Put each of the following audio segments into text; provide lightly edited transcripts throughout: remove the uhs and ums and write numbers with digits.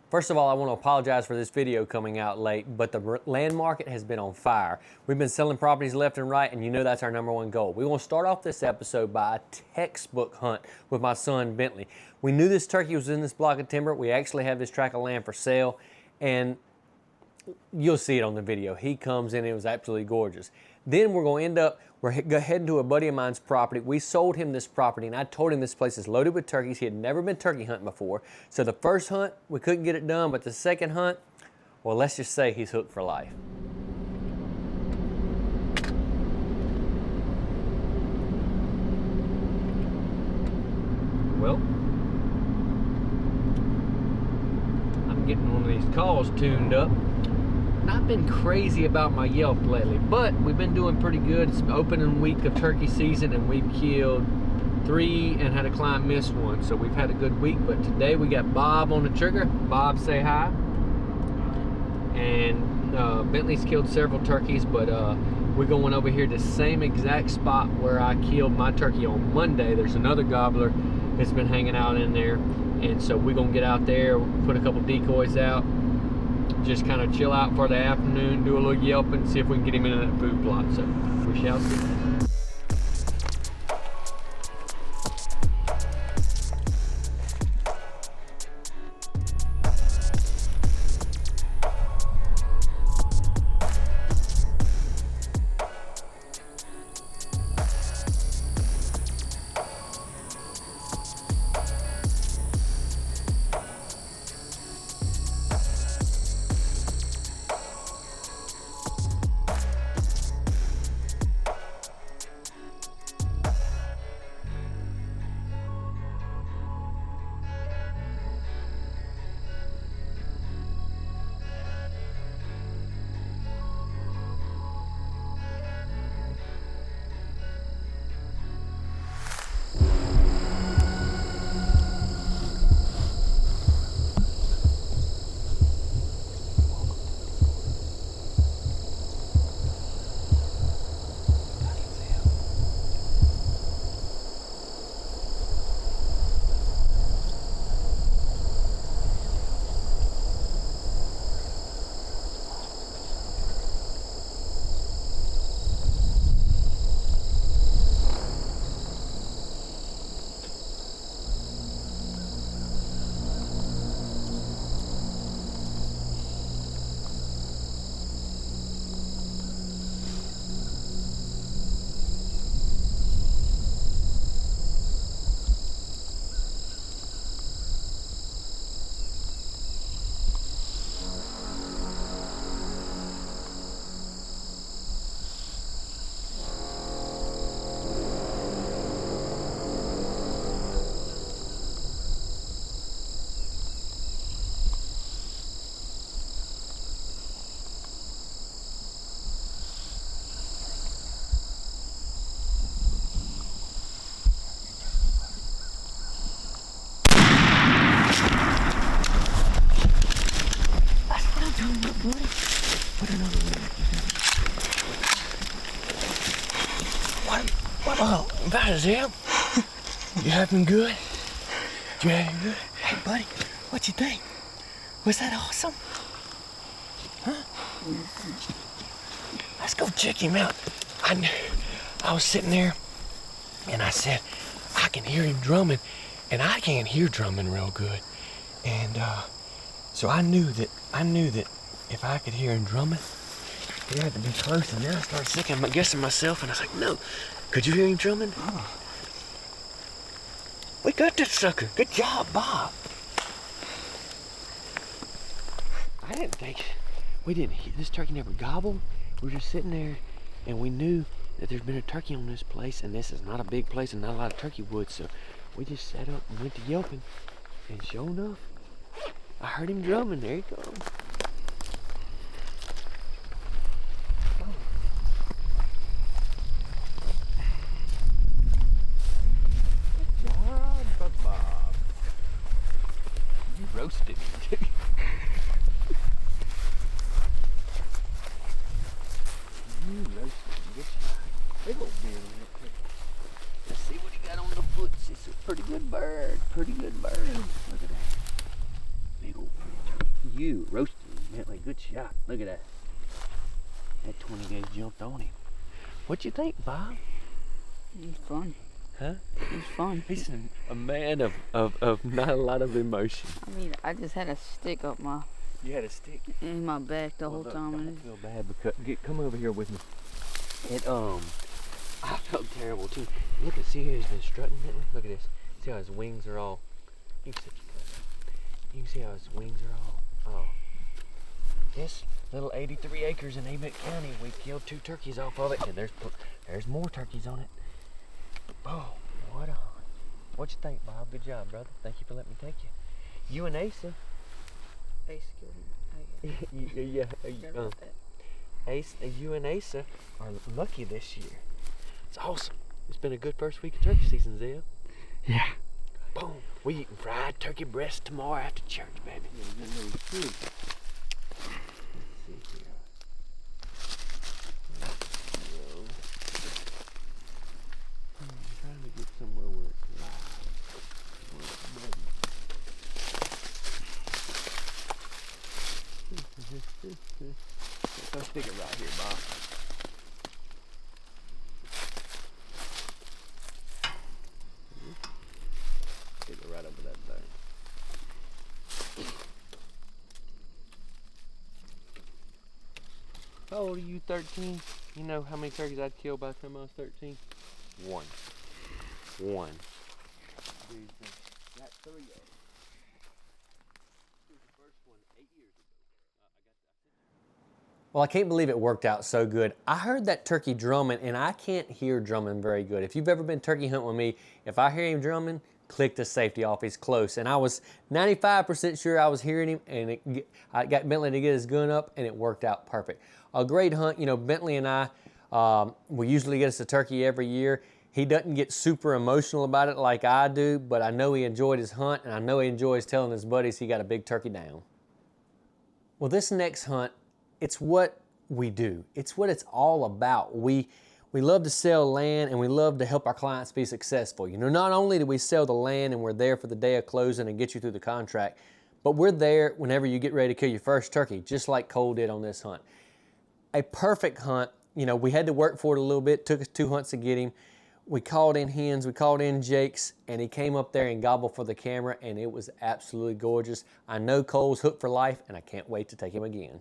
First of all, I want to apologize for this video coming out late, but the land market has been on fire. We've been selling properties left and right, and you know that's our #1 goal. We want to start off this episode by a textbook hunt with my son, Bentley. We knew this turkey was in this block of timber. We actually have this tract of land for sale, and you'll see it on the video. He comes in, it was absolutely gorgeous. Then we're going to end up, we're heading to a buddy of mine's property. We sold him this property, and I told him this place is loaded with turkeys. He had never been turkey hunting before. So the first hunt, we couldn't get it done, but the second hunt, well, let's just say he's hooked for life. Well, I'm getting one of these calls tuned up. I've been crazy about my Yelp lately, but we've been doing pretty good. It's opening week of turkey season, and we've killed 3 and had a client miss 1, so we've had a good week. But today we got Bob on the trigger. Bob, say hi. And Bentley's killed several turkeys, but we're going over here to the same exact spot where I killed my turkey on Monday. There's another gobbler that's been hanging out in there, and so we're gonna get out there, put a couple decoys out, just kind of chill out for the afternoon, do a little yelping, see if we can get him into that food plot. So we shall see. Oh, that is him. You having good? You having good? Hey, buddy, what you think? Was that awesome? Huh? Let's go check him out. I was sitting there, and I said, I can hear him drumming, and I can't hear drumming real good. And so I knew that if I could hear him drumming, he had to be close. And then I started guessing myself, and I was like, no. Could you hear him drumming? Oh. We got that sucker. Good job, Bob. I didn't think, this turkey never gobbled. We were just sitting there, and we knew that there's been a turkey on this place, and this is not a big place and not a lot of turkey wood, so we just sat up and went to yelping, and sure enough, I heard him drumming. There he goes. Bob. You roasted me. You roasted me. Get your big old beard on that quick. Let's see what he got on the foots. It's a pretty good bird. Pretty good bird. Look at that. Big old pretty turkey. shot. Look at that. That 20 gauge jumped on him. What you think, Bob? It's fun. Huh? It's fun. He's a man of not a lot of emotion. I mean, I just had a stick up You had a stick? in my back the whole time. I feel bad because come over here with me. It I felt terrible too. Look at see how he's been strutting. Look at this. See how his wings are all. You can see how his wings are all. Oh. This little 83 acres in Amite County, we killed 2 turkeys off of it, and there's more turkeys on it. Oh, what a hunt. What you think, Bob? Good job, brother. Thank you for letting me take you. You and Asa. Ace killed him. Yeah. Ace, you and Asa are lucky this year. It's awesome. It's been a good first week of turkey season, Zeb. Yeah. Boom. We eating fried turkey breast tomorrow after church, baby. Let's see here. I'm trying to get somewhere where it's live. Where it's ready. Let's stick it right here, Bob. Stick it right over that thing. How old are you, 13? You know how many turkeys I'd kill by the time I was 13? One. Got 3 of them. Here's the first one 8 years ago. Well, I can't believe it worked out so good. I heard that turkey drumming, and I can't hear drumming very good. If you've ever been turkey hunting with me, if I hear him drumming, click the safety off. He's close. And I was 95% sure I was hearing him, and I got Bentley to get his gun up, and it worked out perfect. A great hunt. You know, Bentley and I, we usually get us a turkey every year. He doesn't get super emotional about it like I do, but I know he enjoyed his hunt, and I know he enjoys telling his buddies he got a big turkey down. Well, this next hunt, it's what we do. It's what it's all about. We love to sell land, and we love to help our clients be successful. You know, not only do we sell the land and we're there for the day of closing and get you through the contract, but we're there whenever you get ready to kill your first turkey, just like Cole did on this hunt. A perfect hunt. You know, we had to work for it a little bit. Took us 2 hunts to get him. We called in Hens, we called in Jake's, and he came up there and gobbled for the camera, and it was absolutely gorgeous. I know Cole's hooked for life, and I can't wait to take him again.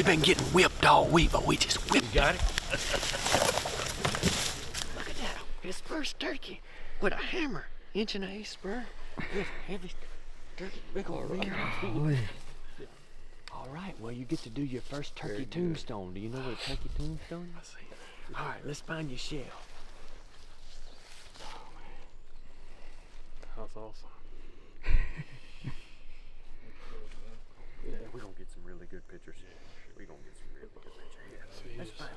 been getting whipped all week, but we just whipped. You got it? Look at that. His first turkey with a hammer. 1.5 inch spur. Good heavy turkey. Big old ring. All right, well, you get to do your first turkey tombstone. Do you know what a turkey tombstone is? All right, let's find your shell. That's awesome. Yeah, we're gonna get some really good pictures. We're gonna get some really good pictures. Yeah, that's fine.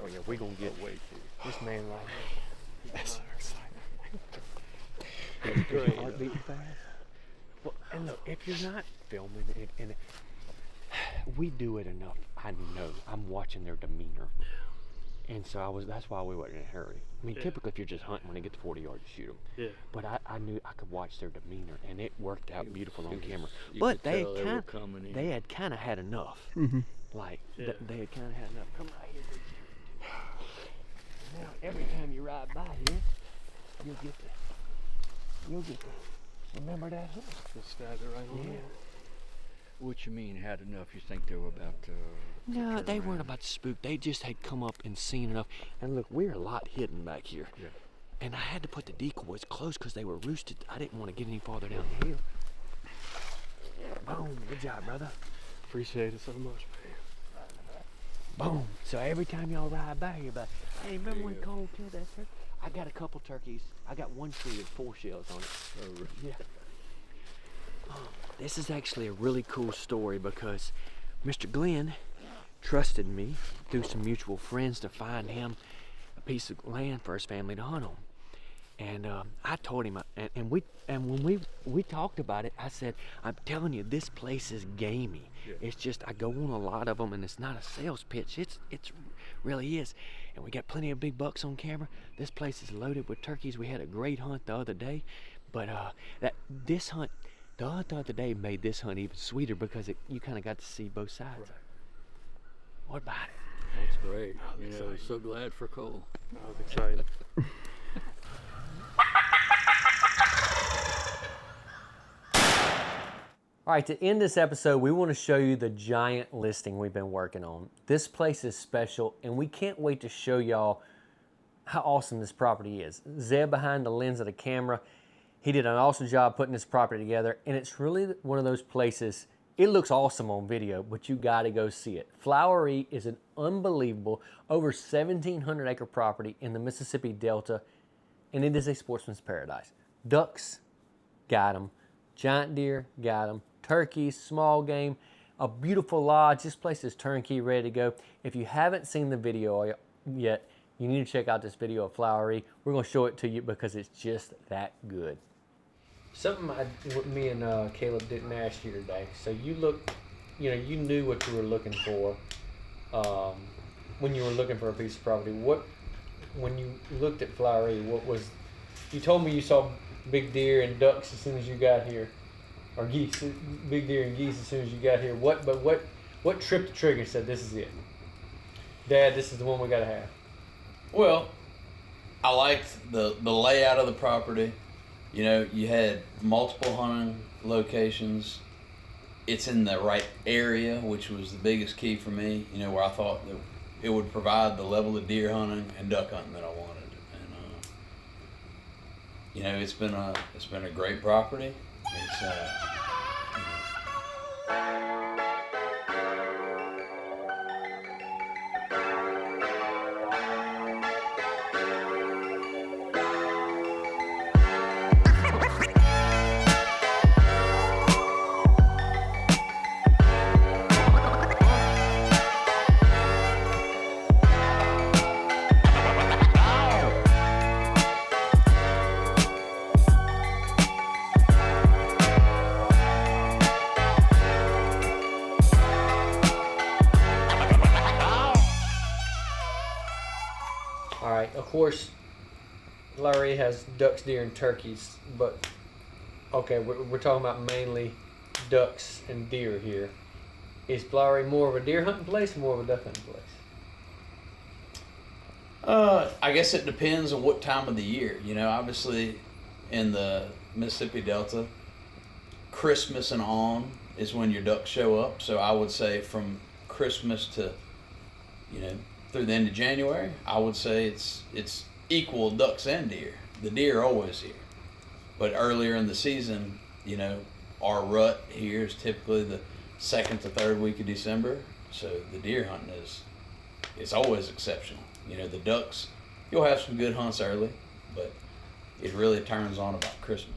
Oh yeah, we're gonna get this man right here. That's so exciting. Is your heart beating fast? Well, and look, if you're not filming it, and we do it enough, I know. I'm watching their demeanor. And so that's why we weren't in a hurry. I mean, typically if you're just hunting, when they get to 40 yards, you shoot them. Yeah. But I knew I could watch their demeanor, and it worked out beautiful on camera. But they had kind of had enough. Like, they had kind of had enough. Come right here. Now, every time you ride by here, you'll get to remember that hook. Just stab it right on there. What you mean had enough? You think they were about to No, they weren't about to spook. They just had come up and seen enough. And look, we're a lot hidden back here. Yeah. And I had to put the decoys close because they were roosted. I didn't want to get any farther down the hill. Boom. Good job, brother. Appreciate it so much, man. Boom. So every time y'all ride by here, but hey, remember when Cole killed that turkey? I got a couple turkeys. I got one tree with 4 shells on it. Oh, really? Yeah. This is actually a really cool story because Mr. Glenn trusted me through some mutual friends to find him a piece of land for his family to hunt on. And I told him, and when we talked about it, I said, I'm telling you, this place is gamey. Yeah. It's just, I go on a lot of them, and it's not a sales pitch. It's really is. And we got plenty of big bucks on camera. This place is loaded with turkeys. We had a great hunt the other day, but the hunt the other day made this hunt even sweeter because you kind of got to see both sides. Right. What about it? That's great. You know, so glad for Cole. I was excited. All right, to end this episode, we want to show you the giant listing we've been working on. This place is special, and we can't wait to show y'all how awesome this property is. Zeb behind the lens of the camera, he did an awesome job putting this property together, and it's really one of those places, it looks awesome on video, but you gotta go see it. Floweree is an unbelievable, over 1,700 acre property in the Mississippi Delta, and it is a sportsman's paradise. Ducks, got them. Giant deer, got them. Turkeys, small game, a beautiful lodge. This place is turnkey, ready to go. If you haven't seen the video yet, you need to check out this video of Floweree. We're gonna show it to you because it's just that good. Something me and Caleb didn't ask you today. So you you knew what you were looking for when you were looking for a piece of property. When you looked at Floweree, you told me you saw big deer and ducks as soon as you got here, or geese, big deer and geese as soon as you got here. What tripped the trigger and said this is it? Dad, this is the one we gotta have. Well, I liked the layout of the property. You know, you had multiple hunting locations. It's in the right area, which was the biggest key for me. You know, where I thought that it would provide the level of deer hunting and duck hunting that I wanted. And you know, it's been a great property. It's All right, of course, Floweree has ducks, deer, and turkeys, but okay, we're talking about mainly ducks and deer here. Is Floweree more of a deer hunting place or more of a duck hunting place? I guess it depends on what time of the year. You know, obviously in the Mississippi Delta, Christmas and on is when your ducks show up. So I would say from Christmas to, through the end of January, I would say it's equal ducks and deer. The deer are always here. But earlier in the season, our rut here is typically the second to third week of December. So the deer hunting it's always exceptional. The ducks, you'll have some good hunts early, but it really turns on about Christmas.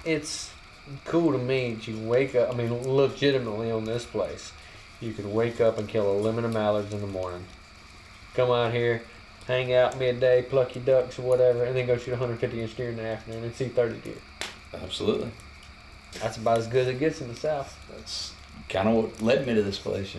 It's cool to me that you wake up, legitimately on this place, you could wake up and kill a limit of mallards in the morning, come out here, hang out midday, pluck your ducks or whatever, and then go shoot 150-inch deer in the afternoon and see 30 deer. Absolutely. That's about as good as it gets in the South. That's kind of what led me to this place,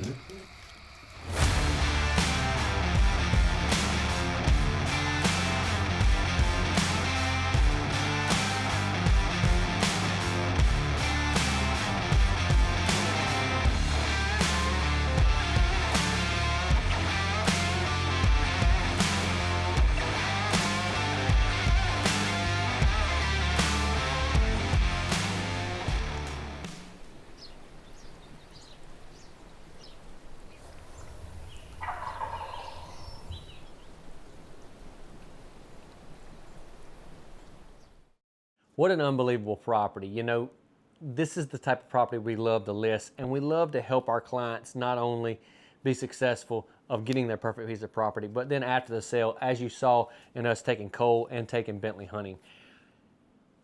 What an unbelievable property. This is the type of property we love to list, and we love to help our clients not only be successful of getting their perfect piece of property, but then after the sale, as you saw in us taking Cole and taking Bentley hunting.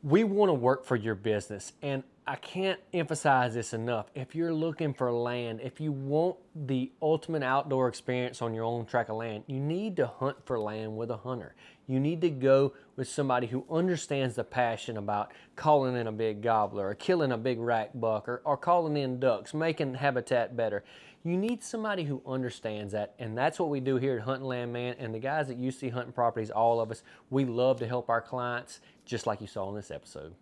We want to work for your business, and I can't emphasize this enough. If you're looking for land, if you want the ultimate outdoor experience on your own tract of land, you need to hunt for land with a hunter. You need to go with somebody who understands the passion about calling in a big gobbler or killing a big rack buck or calling in ducks, making habitat better. You need somebody who understands that, and that's what we do here at Hunting Land Man. And the guys at UC Hunting Properties, all of us, we love to help our clients, just like you saw in this episode.